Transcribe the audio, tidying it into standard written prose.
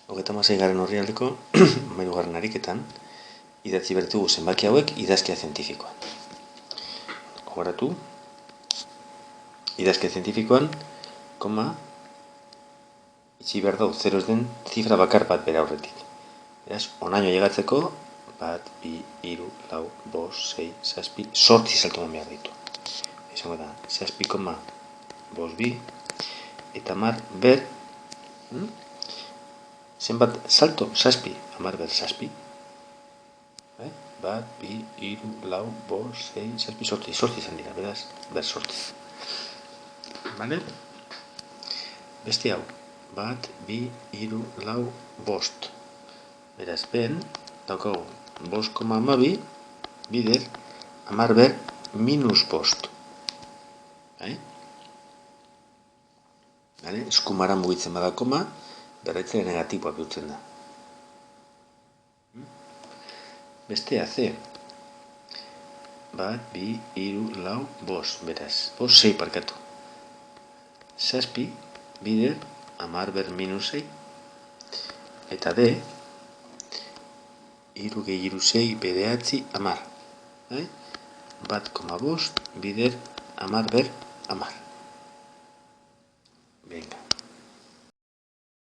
36 garen orrialdeko hamairugarren ariketan idatzi bertugu zenbaki hauek idazkia zientifikoan. Gogoratu, idazkia zientifikoan, koma, itxi behar dau 0 ez den zifra bakar bat bera aurretik. Beraz, onaino llegatzeko, 1, 2, 3, 4, 5, 6, 7, 8 salto behar ditu. Izango da, 6,52 eta 10 ber, zenbat salto, 7, 10 ber 7. 1, 2, 3, 4, 5, 6, 7, 8 izan dira, beraz, ber 8. Bale? Beste hau, 1, 2, 3, 4, 5. Beraz, ben, daukagu, 5,12 bider, 10 ber minus 5. Eskumara mugitzen bada koma, berraitzea negatiboa bihurtzen da. Bestea, C. 1, 2, 3, 4, 5. Beraz, 5, 6 parkatu. 7 bider, 10 ber minus 6. Eta D, 3 gehiago 6 bederatzi 10. 1,5 bider 10 ber 10.